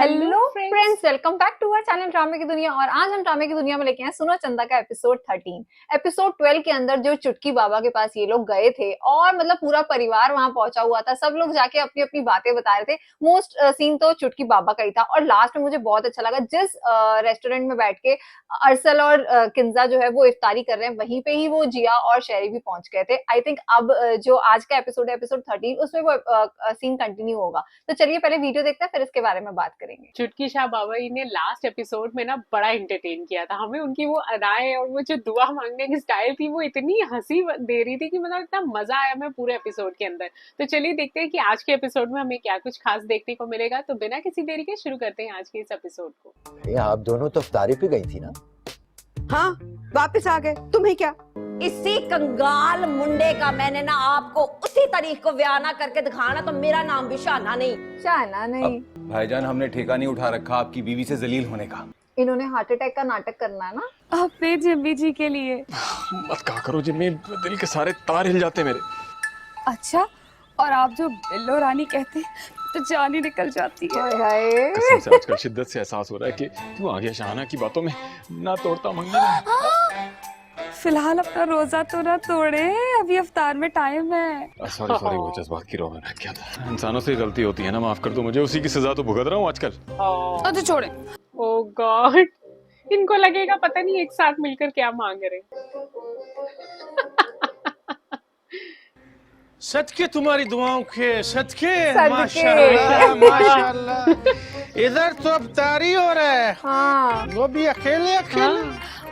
Hello friends, welcome back to our channel ड्रामे की दुनिया। और आज हम ड्रामे की दुनिया में लेके आए सुनो चंदा का एपिसोड 13। एपिसोड 12 के अंदर जो चुटकी बाबा के पास ये लोग गए थे और मतलब पूरा परिवार वहां पहुंचा हुआ था, सब लोग जाके अपनी अपनी बातें बता रहे थे। मोस्ट सीन तो चुटकी बाबा का ही था। और लास्ट में मुझे बहुत अच्छा लगा, जिस रेस्टोरेंट में बैठ के अरसल और किंजा जो है वो इफ्तारी कर रहे हैं, वहीं पे ही वो जिया और शेरी भी पहुंच गए थे। आई थिंक अब जो आज का एपिसोड है, एपिसोड 13, उसमें वो सीन कंटिन्यू होगा। तो चलिए पहले वीडियो देखते हैं, फिर इसके बारे में बात करेंगे। चुटकी शाह बाबा ने लास्ट एपिसोड में ना बड़ा एंटरटेन किया था हमें। उनकी वो अदाएं और वो जो दुआ मांगने की स्टाइल थी वो इतनी हंसी दे रही थी कि मतलब इतना मजा आया हमें पूरे एपिसोड के अंदर। तो चलिए देखते हैं कि आज के एपिसोड में हमें क्या कुछ खास देखने को मिलेगा। तो बिना किसी देरी के शुरू करते हैं आज के इस एपिसोड को। आप दोनों तो इफ्तारी पे गई थी ना? हाँ, वापस आ गए। तुम्हें क्या? इसी कंगाल मुंडे का मैंने ना आपको उसी तारीख को बयाना करके दिखाना, तो मेरा नाम भी शाना नहीं। शाना नहीं। भाईजान, हमने ठेका नहीं उठा रखा आपकी बीवी से जलील होने का। इन्होंने हार्ट अटैक का नाटक करना है ना अपने जिम्मी जी के लिए। मत कहा करो जिम्मी, दिल के सारे तार हिल जाते मेरे। अच्छा, और आप जो बिल्लो रानी कहते तो जान ही निकल जाती है। हाय हाय। कसम से आजकल शिद्दत से एहसास हो रहा है कि तू आ गया शाहाना की बातों में ना तोड़ता मंगने में। फिलहाल अपना रोजा तो ना तोड़े, अभी अफ्तार में टाइम है। सॉरी सॉरी, वो जज्बात की रोह में रह गया था। इंसानों से गलती होती है ना, माफ कर दो मुझे। उसी की सजा तो भुगत रहा हूँ आजकल। तो छोड़े। ओह गॉड, इनको लगेगा पता नहीं एक साथ मिलकर क्या मांग रहे। सदके तुम्हारी दुआओं के सदके। सदके। माशाल्लाह माशाल्लाह। इधर तो अब तारी हो रहा है। हाँ। वो भी अकेले अकेले।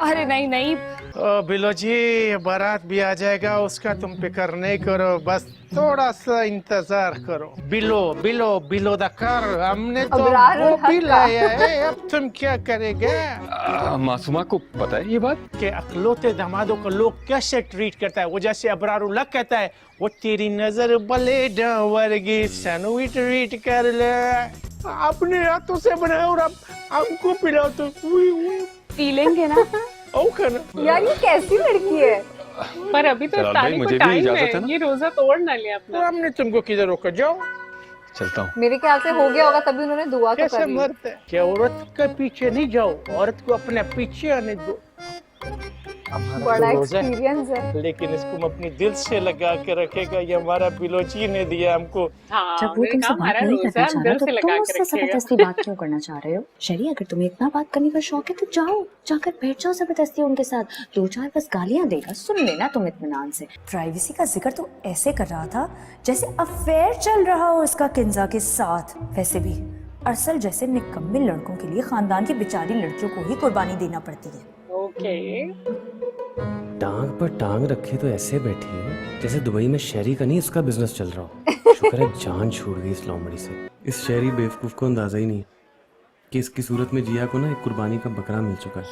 अरे नहीं नहीं, ओ बिलो जी, बारात भी आ जाएगा, उसका तुम फिक्र नहीं करो, बस थोड़ा सा इंतजार करो। बिलो बिलो बिलो द कर, हमने तो वो भी लाया है। अब तुम क्या करेगा? मासूमा को पता है ये बात कि अकलौते दामादों को लोग कैसे ट्रीट करता है। वो जैसे अबरारुल्लाह कहता है, वो तेरी नजर बले वर्गी सनवी ट्रीट कर ले, अपने हाथों से बनाए और अब हमको पिलाओ तो पी लेंगे ना। यार ये कैसी लड़की है? पर अभी तो इफ्तारी को टाइम है, ये रोजा तोड़ ना ले अपना। तो हमने तुमको किधर रोका? जाओ, चलता हूँ। मेरे ख्याल से हो गया होगा, तभी उन्होंने दुआ तो कैसे कर ली। मरते हैं कि औरत के पीछे नहीं जाओ, औरत को अपने पीछे आने दो। बड़ा एक्सपीरियंस है। लेकिन इसको हम अपनी दिल से लगा के रखेगा, ये हमारा बिलोची ने दिया हमको। हाँ, जब वो तुमसे बात नहीं करना चाह रहा तो तुम उससे जबरदस्ती बात क्यों करना चाह रहे हो? शरी, अगर तुम्हें इतना बात करने का शौक है तो जाओ, जाकर बैठ जाओ जबरदस्ती उनके साथ। दो चार बस गालियां देगा, सुन लेना तुम इत्मीनान से। प्राइवेसी का जिक्र तो ऐसे कर रहा था जैसे अफेयर चल रहा हो इसका किंजा के साथ। वैसे भी अरसल जैसे निकम्मे लड़कों के लिए खानदान की बेचारी लड़कियों को ही कुर्बानी देना पड़ती है। ओके। टांग पर टांग रखे तो ऐसे बैठी है जैसे दुबई में शहरी का नहीं, इसका बिजनेस चल रहा हो। शुक्र है जान छूट गई इस लोमड़ी से। इस शहरी बेवकूफ को अंदाजा ही नहीं कि इसकी सूरत में जिया को ना एक कुर्बानी का बकरा मिल चुका है।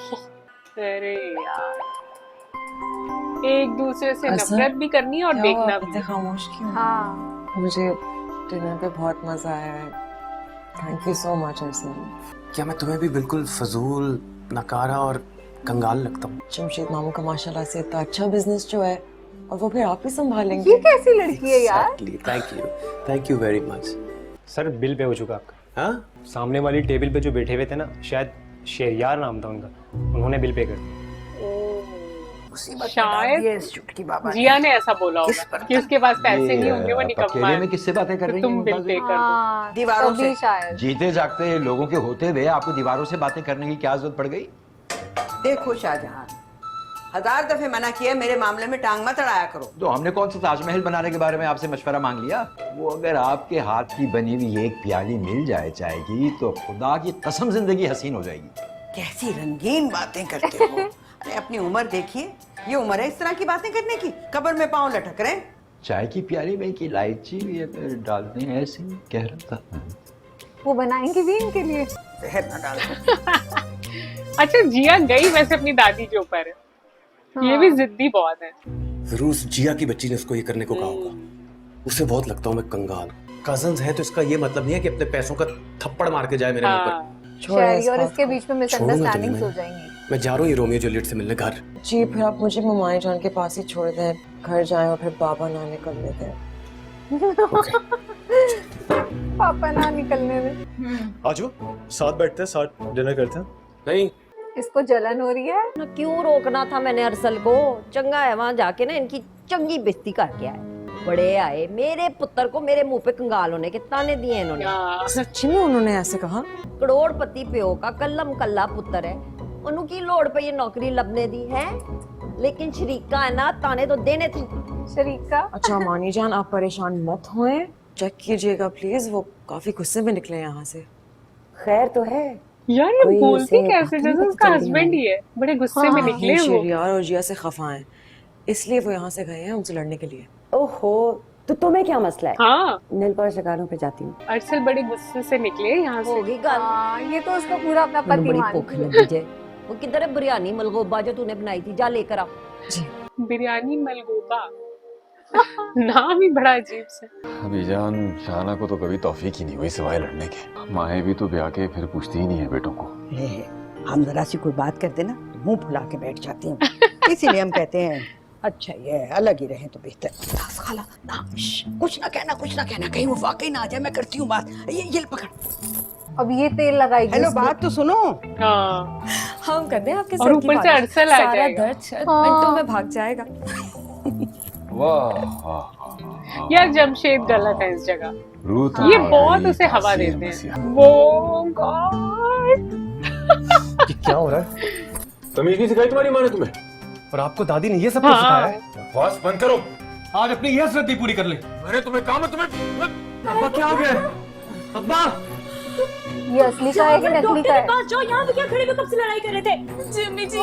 अरे यार, एक दूसरे से नफरत भी करनी और देखना भी। खामोश क्यों? हाँ। मुझे डिनर पे बहुत मजा आया है। थैंक यू सो मच अरसल। क्या मैं तुम्हें भी बिल्कुल फजूल, नकारा और कंगाल लगता हूँ? जमशेद मामू का माशाल्लाह से इतना अच्छा बिजनेस जो है, और वो फिर आप ही संभालेंगे। ये कैसी लड़की है यार? Thank you very much. Sir, bill pay हो चुका आपका। हाँ, सामने वाली टेबल पे जो बैठे हुए थे ना, शायद शेरियार नाम था उनका, उन्होंने बिल पे कर दिया। शायद जिया ने ऐसा बोला होगा कि उसके पास पैसे नहीं होंगे, वो निकम्मा है। में किससे बातें कर रही हैं? तुम बिल पे कर दो। दीवारों से शायद जीते जागते लोगों के होते हुए आपको दीवारों से बातें करने की क्या जरूरत पड़ गई? देखो शाहजहां, 1000 दफे मना किया, मेरे मामले में टांग मत अड़ाया करो। तो हमने कौन सा ताजमहल बनाने के बारे में आपसे मशवरा मांग लिया? वो अगर आपके हाथ की बनी हुई एक प्याली मिल जाए चाय की, तो खुदा की कसम जिंदगी हसीन हो जाएगी। कैसी रंगीन बातें करते हो। अरे अपनी उम्र देखिए, ये उम्र है इस तरह की बातें करने की? कब्र में पांव लटक रहे। चाय की प्याली में की इलायची भी है, डालते हैं ऐसे कह रहा था। वो बनाएंगे भी इनके लिए। जहर न डालो। अच्छा, जिया गई वैसे अपनी दादी के ऊपर है। हाँ। ये भी जिद्दी बहुत है। जरूर उस जिया की बच्ची ने उसको ये करने को कहा होगा। उसे बहुत लगता हूँ मैं कंगाल। कजन्स है तो इसका ये मतलब नहीं है कि अपने पैसों का थप्पड़ मार के जाए मेरे मुंह पर। शहरी और इसके बीच में मिसअंडरस्टैंडिंग्स हो जाएंगी। मैं जा रहा हूँ ये रोमियो जूलियट से मिलने घर। जी, फिर आप मुझे ममाई जान के पास ही छोड़ दें, घर जाएं और फिर बाबा ना निकलने दें। पापा ना निकलने दे। आज साथ बैठते हैं, साथ डिनर करते हैं। नहीं, इसको जलन हो रही है। ना क्यों रोकना था मैंने अरसल को? चंगा है वहां जाके ना इनकी चंगी बेइज्जती करके आए। बड़े आए, मेरे पुत्र को मेरे मुंह पे कंगाल होने के ताने दिए इन्होंने। सच्ची में उन्होंने ऐसे कहा? करोड़पति प्यो का कल्लम कल्ला पुत्र है, उनकी लोड़ पे ये नौकरी लबने दी है, लेकिन शरीका है ना, ताने तो देने थे। शरीका? अच्छा मानी जान, आप परेशान मत होएं, चेक कीजिएगा प्लीज, वो काफी गुस्से में निकले यहाँ से। खैर तो है यार, ये बोलती कैसे जैसे उसका हस्बैंड ही है। बड़े गुस्से में निकले वो। शहरयार और जिया से खफा हैं, इसलिए वो यहाँ से गए हैं उनसे लड़ने के लिए। ओहो, तो तुम्हें क्या मसला है? हाँ, नील पर शिकारों पे जाती हूँ। अरसल बड़े गुस्से से निकले यहाँ से। होगी गल। ये तो उसका पूरा अपना पति बड़ी मान भूख लगी जे। वो किधर है बिरयानी मलगोबा जो तूने बनाई थी? जा लेकर आ। बिरयानी मलगोबा नाम ही बड़ा अजीब सा। अभी जान, शाना को तो कभी तौफीक ही नहीं हुई सिवाय लड़ने के। माएँ भी तो ब्याह के फिर पूछती ही नहीं है बेटों को। हम जरा सी कोई बात करते ना तो मुंह फुला के बैठ जाती हूँ। इसीलिए हम कहते हैं अच्छा ये अलग ही रहे तो बेहतर। खाला ना, कुछ ना कहना, कहीं वो वाकई ना आ जाए। मैं करती हूँ बात। ये पकड़। अब ये तेल लगाएगी। हेलो, बात तो सुनो। हाँ, हम कर दे आपके और ऊपर से अरसल आ सारा जाएगा। दर्द मिनटों में भाग जाएगा। वाह यार जमशेद गलत है इस जगह। रूथ ये बहुत उसे हवा देते हैं। वो गॉड, ये क्या हो रहा है? तमीज नहीं सिखाई तुम्हारी माँ ने तुम्हें? और आपको दादी ने ये सब कुछ सिखाया है? बस बंद करो। आज अपनी यह श्रद्धि पूरी कर ले। अरे तुम्हें काम है, तुम्हें अब्बा क्या हो गया? अब्बा ये असली का है कि नकली का है? पास जाओ, यहाँ पे क्या खड़े हुए कब से लड़ाई कर रहे थे? जिम्मी जी,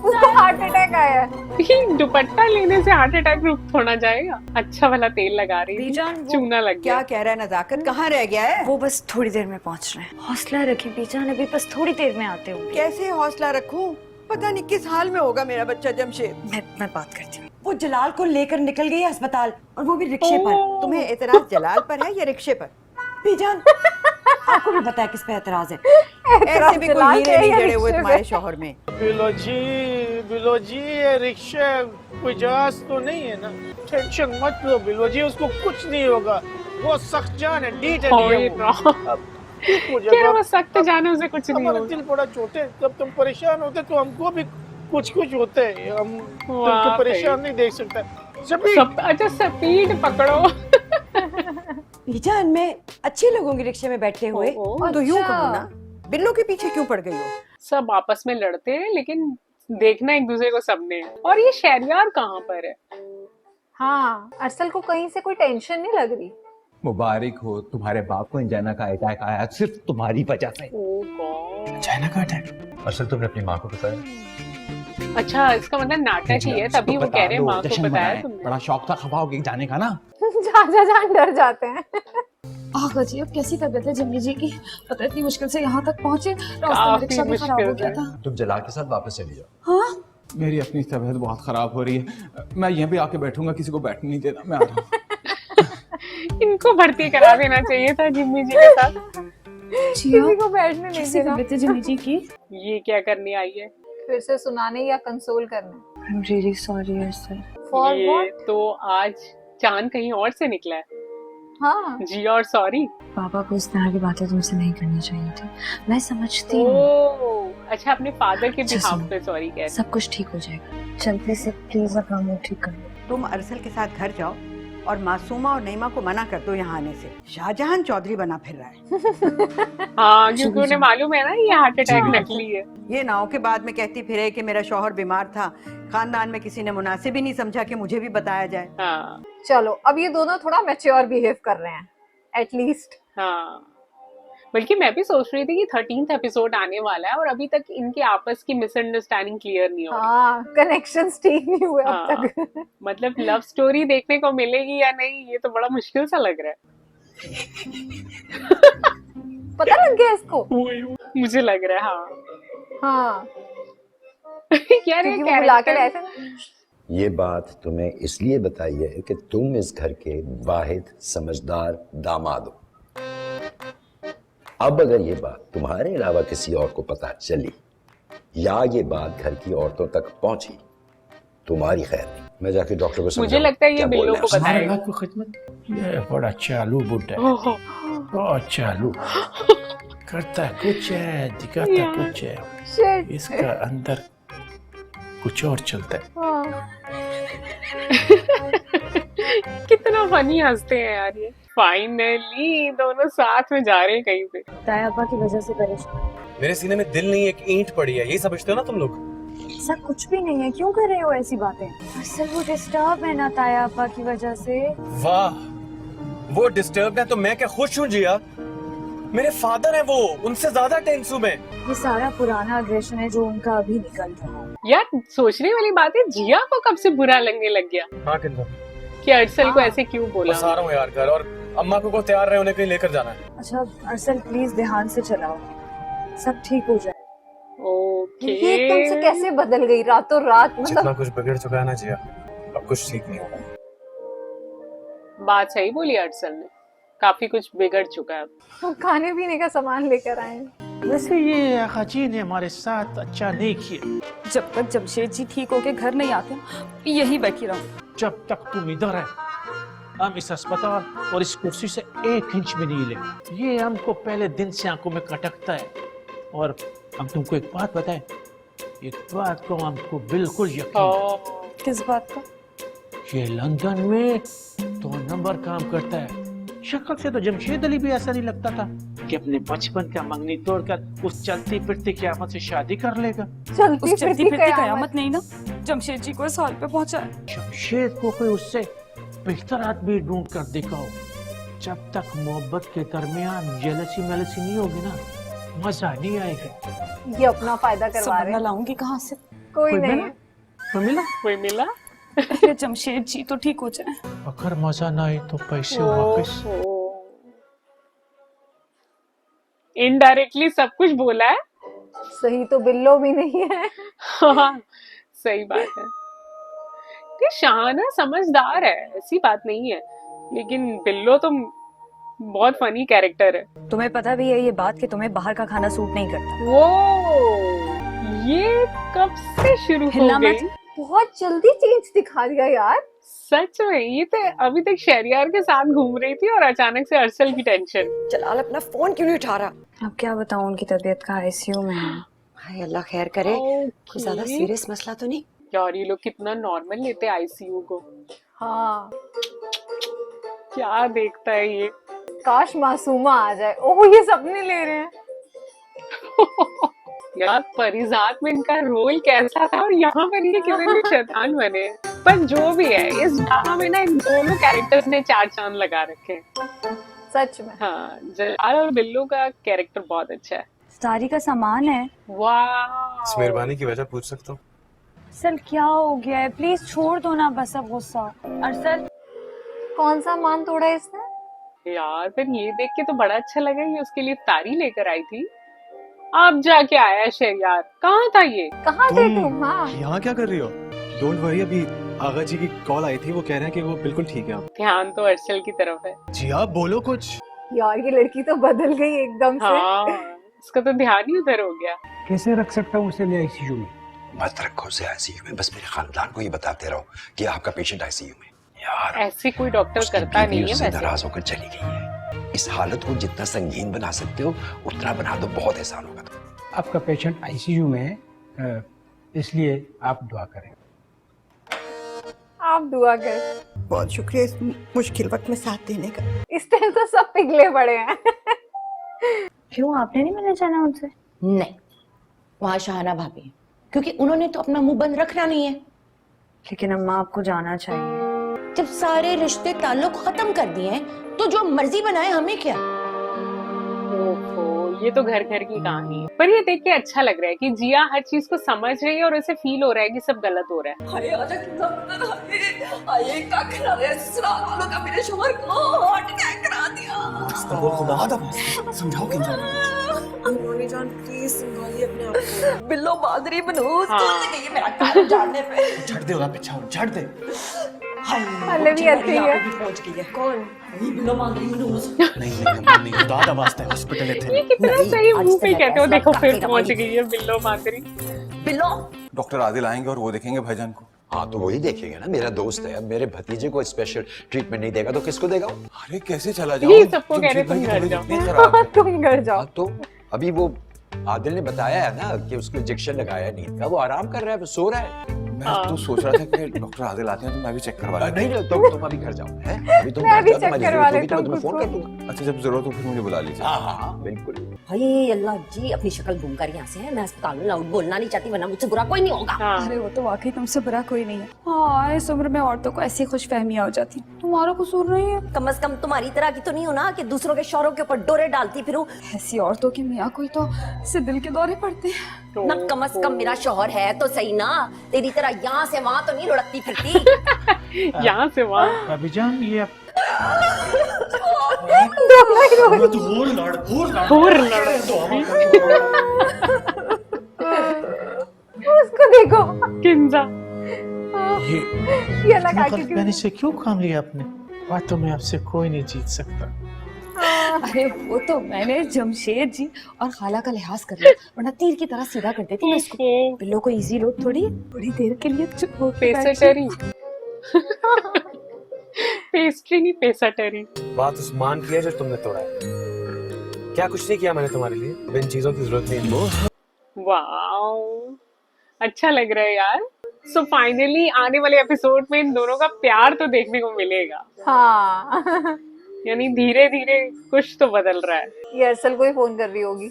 उसको हार्ट अटैक आया है। दुपट्टा लेने से हार्ट अटैक रुक थोड़ा जाएगा। अच्छा वाला तेल लगा रही थी, चूना लग गया। क्या कह रहा है नजाकत? कहाँ रह गया है? वो बस थोड़ी देर में पहुंच रहे हैं। हौसला रखें बीजान, अभी बस थोड़ी देर में आते होंगे। कैसे हौसला रखूं? पता नहीं किस हाल में होगा मेरा बच्चा जमशेद। मैं बात करती हूँ। वो जलाल को लेकर निकल गई अस्पताल, और वो भी रिक्शे पर। तुम्हें एतराज जलाल पर है या रिक्शे पर? बीजान, आपको भी पता है किस पे एतराज है। ऐसे भी कोई हीरे नहीं जड़े हुए तुम्हारे शौहर में। बिलो जी ये रिक्शा कोई जहाज तो नहीं है ना? टेंशन मत लो बिलो जी, उसको कुछ नहीं होगा। वो सख्त जान है, डीट है। क्या वो सख्त जाने उसे कुछ नहीं हमारा होगा। दिल बड़ा छोटे है। जब तुम परेशान होते तो हमको भी कुछ होते है। हम तुमको परेशान नहीं देख सकते। अच्छा स्पीड पकड़ो। बीजान, मैं अच्छे लोगों के रिक्शे में बैठे हुए। तो यूं कहो ना, बिल्लो के पीछे क्यों पड़ गई हो? सब आपस में लड़ते हैं, लेकिन देखना एक दूसरे को सबने है। और ये शहरयार कहाँ पर है? हाँ, अरसल को कहीं से कोई टेंशन नहीं लग रही। मुबारक हो, तुम्हारे बाप को एंजाइना का अटैक आया सिर्फ तुम्हारी वजह से। ओह गॉड, चाइना का अटैक? असल तुमने अपनी माँ को बताया? अच्छा इसका मतलब नाटक ही है, तभी वो कह रहे हैं माँ को बताया तुमने। बड़ा शौक था खफा होके जाने का ना। जान डर जाते हैं। आगा जी, अब कैसी तबीयत है जिम्मी जी की? पता इतनी मुश्किल से यहाँ तक पहुँचे, रास्ते में काफी रिक्शा भी खराब हो मुश्किल गया था। तुम जलाल के साथ वापस चली जाओ। हाँ, मेरी अपनी तबीयत बहुत खराब हो रही है। मैं यहीं पे आके बैठूंगा, किसी को बैठने नहीं देना। मैं आ रहा हूँ। इनको भर्ती करा देना चाहिए था जिम्मी जी के साथ। किसी को बैठने नहीं कैसी देना। तबीयत है जिम्मी जी की? ये क्या करने आई है? फिर से सुनाने या कंसोल करने? I'm really sorry Arsal. For ये what? तो आज चांद कहीं और से निकला है। हाँ, जी और सॉरी। पापा को इस तरह की बातें तुमसे नहीं करनी चाहिए थी, मैं समझती हूँ। ओह अच्छा, अपने फादर के अच्छा, बिहाफ सुनो। पे सॉरी कह रहे। सब कुछ ठीक हो जाएगा, जल्दी से प्लीज अपना मुंह ठीक कर लो। तुम अरसल के साथ घर जाओ और मासूमा और नईमा को मना कर दो यहाँ आने से। शाहजहां चौधरी बना फिर रहा है। हाँ, क्योंकि उन्हें मालूम है ना ये हार्ट अटैक नकली है। ये नाव के बाद में कहती फिरे कि मेरा शौहर बीमार था, खानदान में किसी ने मुनासिब ही नहीं समझा कि मुझे भी बताया जाए। हाँ चलो अब ये दोनों थोड़ा मैच्योर बिहेव कर रहे हैं एटलीस्ट। हाँ, बल्कि मैं भी सोच रही थी कि 13th एपिसोड आने वाला है और अभी तक इनके आपस की मिसअंडरस्टैंडिंग क्लियर नहीं हो रही। हाँ, कनेक्शंस ठीक नहीं हुए अब हाँ, तक। मतलब लव स्टोरी देखने को मिलेगी या नहीं, ये तो बड़ा मुश्किल सा लग रहा है। पता लग गया इसको? मुझे लग रहा है। हाँ हाँ, यार क्योंकि वो बुला के लाए थे ना। ये बात तुम्हें इसलिए बताई है कि तुम इस घर के वाहिद समझदार दामाद हो। अब अगर ये बात तुम्हारे अलावा किसी और को पता चली या ये बात घर की औरतों तक पहुंची, तुम्हारी खैर नहीं, मैं जाके डॉक्टर को मुझे समझाऊं लगता है ये क्या बोल बिल्लो रहे को हैं। हमारे बताएगा। बात को खिदमत ये बड़ा चालू बुड्ढा है, ओहो, बहुत चालू, करता कुछ है दिखाता यार। कुछ है, Shit. इसका अंदर कुछ और चलता है। हाँ। कितना फनी हंसते हैं यार ये। फाइनली दोनों साथ में जा रहे हैं कहीं पे। ताया अब्बा की वजह से परेशान। मेरे सीने में दिल नहीं, एक ईंट पड़ी है, यही समझते हो ना तुम लोग? ऐसा कुछ भी नहीं है, क्यों कर रहे हो ऐसी बातें? असल वो डिस्टर्ब है ना ताया अब्बा की वजह से। वाह, वो डिस्टर्ब है तो मैं क्या खुश हूँ जिया? मेरे फादर हैं वो, उनसे ज्यादा टेंस हूँ मैं। ये सारा पुराना अग्रेशन है जो उनका अभी निकल रहा है। यार सोचने वाली बात है, जिया को कब से बुरा लगने लग गया हाँ किंतु कि अर्सल को ऐसे क्यों बोला? बस आ रहा हूँ यार घर, और अम्मा को तैयार रहे, उन्हें कहीं लेकर जाना है। अच्छा अरसल प्लीज ध्यान से चलाओ, सब ठीक हो जाए। ओके। ये एकदम से कैसे बदल गई रातों रात, जितना मतलब कुछ बिगड़ चुका है ना जिया, अब कुछ ठीक नहीं होगा। बात सही बोली अर्सल ने, काफी कुछ बिगड़ चुका है। वो खाने पीने का सामान लेकर आए हैं। वैसे ये आकाजी ने हमारे साथ अच्छा नहीं किया। जब तक जमशेद जी ठीक होके घर नहीं आते यही बैठी रहूं। जब तक तुम इधर है हम इस अस्पताल और इस कुर्सी से 1 इंच भी नहीं लेंगे। ये हमको पहले दिन से आंखों में खटकता है। और हम तुमको एक बात बताएं, एक बात को हमको बिल्कुल यकीन है। किस बात का? ये लंदन में 2 नंबर काम करता है। शक्ल से तो जमशेद अली भी ऐसा नहीं लगता था कि अपने बचपन का मंगनी तोड़कर उस चलती फिरती क़यामत से शादी कर लेगा। उस चलती फिरती कयामत नहीं ना, जमशेद जी को इस हाल पे पहुंचा है। जमशेद को कोई उससे बेहतर आदमी ढूंढ कर दिखाओ। जब तक मोहब्बत के दरमियान जेलसी मेलसी नहीं होगी ना, मजा नहीं आएगा। ये अपना फायदा करवा रहे हैं। लाऊंगी कहाँ से? कोई नहीं। कोई मिला? कोई मिला? ये जमशेद जी तो ठीक हो जाए। अगर मजा ना आए तो पैसे वापस। इनडायरेक्टली सब कुछ बोला है। सही तो बिल्लो भी नहीं है। हाँ, सही बात है। ये शाहाना समझदार है, ऐसी बात नहीं है, लेकिन बिल्लो तो बहुत फनी कैरेक्टर है। तुम्हें पता भी है ये बात कि तुम्हें बाहर का खाना सूट नहीं करता। वो ये कब से शुरू हो गई? बहुत जल्दी चेंज दिखा दिया यार। सच में, ये तो अभी तक शहरियार के साथ घूम रही थी और अचानक से अर्सल की टेंशन। जलाल अपना फोन क्यों नहीं उठा रहा? अब क्या बताऊं, उनकी तबीयत का आईसीयू में है। हाय अल्लाह खैर करे, कोई ज्यादा सीरियस मसला तो नहीं? यार ये लोग कितना नॉर्मल लेते हैं आईसीयू को। हाँ, क्या देखता है ये। काश मासूमा आ जाए। ओह ये सपने ले रहे हैं। यार परिजात में इनका रोल कैसा था और यहाँ पर ये कितने शैतान बने। पर जो भी है, इस ड्रामा में ना इन दोनों कैरेक्टर्स ने 4 चांद लगा रखे हैं। सच में। हाँ, जलाल और बिल्लो का कैरेक्टर बहुत अच्छा है। सारी का सामान है। वाह, इस मेहरबानी की वजह पूछ सकता हूँ? अरसल क्या हो गया है, प्लीज छोड़ दो ना बस अब गुस्सा। अरसल कौन सा मान तोड़ा इसने? यार फिर ये देख के तो बड़ा अच्छा लगा, ये उसके लिए तारी लेकर आई थी। अब जाके आया शहरियार। कहाँ था ये? कहाँ थे तुम? हाँ, यहाँ क्या कर रही हो? डोंट वरी, अभी आगा जी की कॉल आई थी, वो कह रहे हैं कि वो बिल्कुल ठीक है। ध्यान तो अर्शल की तरफ है। जी आप बोलो कुछ। यार ये लड़की तो बदल गई एकदम से। हाँ, उसका तो ध्यान ही उधर हो गया। कैसे रख सकता हूँ उसे आईसीयू में? मत रखो उसे आईसीयू में, बस मेरे खानदान को ये बताते रहो कि आपका पेशेंट आईसीयू में। यार ऐसे कोई डॉक्टर उसकी करता बीवी नहीं है उससे वैसे। नाराज होकर चली गई है। इस हालत को जितना संगीन बना सकते हो उतना बना दो, बहुत एहसान होगा। आपका पेशेंट आईसीयू में है, इसलिए आप दुआ करें। आप दुआ करें। बहुत शुक्रिया इस मुश्किल वक्त में साथ देने का। इस टाइम तो सब पिघले पड़े हैं। क्यों, आपने नहीं मिलना चाहा उनसे? नहीं, वहाँ शहाना भाभी, क्योंकि उन्होंने तो अपना मुंह बंद रखना नहीं है। लेकिन अम्मा आपको जाना चाहिए। जब सारे रिश्ते ताल्लुक खत्म कर दिए हैं तो जो मर्जी बनाए, हमें क्या। ओहो, ये तो घर घर की कहानी है। पर ये देख के अच्छा लग रहा है कि जिया हर चीज को समझ रही है और उसे फील हो रहा है कि सब गलत हो रहा है। समझाओ बिल्लो बादरी बनू, मेरा काम जानने पे झड़ दे, पीछा झड़ दे। हले भी अच्छी है। पहुंच गई है। कौन? बिल्लो मांगरी मनूस। नहीं दादा वास्ते हॉस्पिटल है थे। ये कितना सही मुंह पे कहते हो। देखो फिर पहुंच गई है बिल्लो मादरी। बिल्लो डॉक्टर आदिल आएंगे और वो देखेंगे भाईजान को। हाँ तो वही देखेंगे ना, मेरा दोस्त है, अब मेरे भतीजे को स्पेशल ट्रीटमेंट नहीं देगा तो किसको देगा? अरे कैसे चला ये सबको कह रहे तुम घर जाओ। तुम घर जाओ। तो अभी वो आदिल ने बताया है ना कि उसको इंजेक्शन लगाया है नींद का, वो आराम कर रहा है, वो सो रहा है। मैं तो सोच रहा था कि डॉक्टर आदिल आते हैं तो मैं भी चेक करवा लेता। नहीं तुम अभी घर जाओ, हैं? अभी तुम मैं घर भी जाओ, चेक तुम्हारी करवा जरूरत होगी लेता तो हूँ मैं तुम्हें फोन खुद कर दूंगा। अच्छा जब जरूरत हो फिर मुझे बुला लीजिए। हाँ बिल्कुल। भाई अल्लाह जी, अपनी शक्ल घूम कर यहाँ से है, मैं अस्पताल में लाउड बोलना नहीं चाहती वरना मुझसे बुरा कोई नहीं होगा। अरे वो तो वाकई तुमसे बुरा कोई नहीं है। हाँ, इस उम्र में औरतों को ऐसी खुशफहमियां हो जाती, तुम्हारा कसूर नहीं है। कम से कम तुम्हारी तरह की तो नहीं हो ना कि दूसरों के शौहरों के ऊपर डोरे डालती फिरूं। ऐसी औरतों के मियाँ कोई तो इससे दिल के दौरे पड़ते हैं। ना कम से कम मेरा शौहर है तो सही ना, तेरी तरह यहाँ से वहाँ तो नहीं लुढ़कती फिरती। यहाँ से वहाँ। अभी जान ये उसको देखो किंजा, ये लगा के मैंने से क्यों काम लिया आपने? बातों में आपसे कोई नहीं जीत सकता। अरे वो तो मैंने जमशेद जी और खाला का लिहाज कर लिया, वरना तीर की तरह सीधा कर देती मैं इसको। बिल्लो को इजी लोड थोड़ी देर के लिए चुप हो के बैठ पेसटरी। पेस्ट्री नहीं पेसटरी। बात उस मान की है जो तुमने तोड़ा है। क्या कुछ नहीं किया मैंने तुम्हारे लिए, अब इन चीजों की जरूरत नहीं। वाओ, अच्छा लग रहा है यार। सो फाइनली आने वाले एपिसोड में इन दोनों का प्यार तो देखने को मिलेगा। हाँ यानी धीरे धीरे कुछ तो बदल रहा है। ये अरसल को ही फोन कर रही होगी।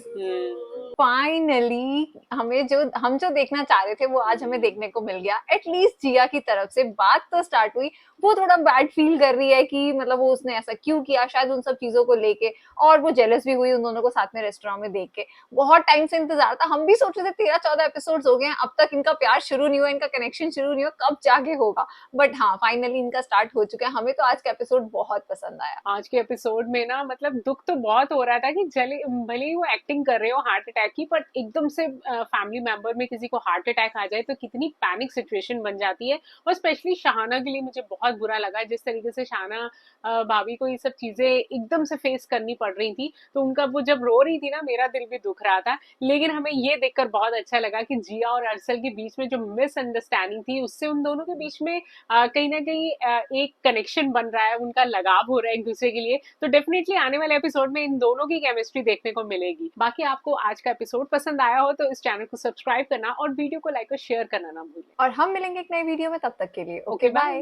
फाइनली हम जो देखना चाह रहे थे वो आज हमें देखने को मिल गया। एटलीस्ट जिया की तरफ से बात तो स्टार्ट हुई। वो थोड़ा बैड फील कर रही है कि मतलब वो उसने ऐसा क्यों किया, शायद उन सब चीजों को लेके, और वो जेलस भी हुई उन दोनों को साथ में रेस्टोरेंट में देख के। बहुत टाइम से इंतजार था, हम भी सोच रहे थे 13-14 एपिसोड्स हो गए हैं, अब तक इनका प्यार शुरू नहीं हुआ, इनका कनेक्शन शुरू नहीं हुआ, कब जाके होगा। बट हाँ फाइनली इनका स्टार्ट हो चुका है। हमें तो आज का एपिसोड बहुत पसंद आया। आज के एपिसोड में ना मतलब दुख तो बहुत हो रहा था कि भले ही वो एक्टिंग कर रहे हो हार्ट अटैक की, बट एकदम से फैमिली मेंबर में किसी को हार्ट अटैक आ जाए तो कितनी पैनिक सिचुएशन बन जाती है। और स्पेशली शाहाना के लिए मुझे बहुत बुरा लगा जिस तरीके से शाहाना भाभी को ये सब चीजें एकदम से फेस करनी पड़ रही थी। तो उनका वो जब रो रही थी ना, मेरा दिल भी दुख रहा था। लेकिन हमें ये देखकर बहुत अच्छा लगा कि जिया और अरसल के बीच में जो मिसअंडरस्टैंडिंग थी उससे उन दोनों के बीच में कहीं ना कहीं एक कनेक्शन बन रहा है, उनका लगाव हो रहा है एक दूसरे के लिए। तो डेफिनेटली आने वाले एपिसोड में इन दोनों की केमिस्ट्री देखने को मिलेगी। बाकी आपको आज का एपिसोड पसंद आया हो तो इस चैनल को सब्सक्राइब करना और वीडियो को लाइक और शेयर करना ना भूलें। और हम मिलेंगे एक नए वीडियो में, तब तक के लिए ओके बाय।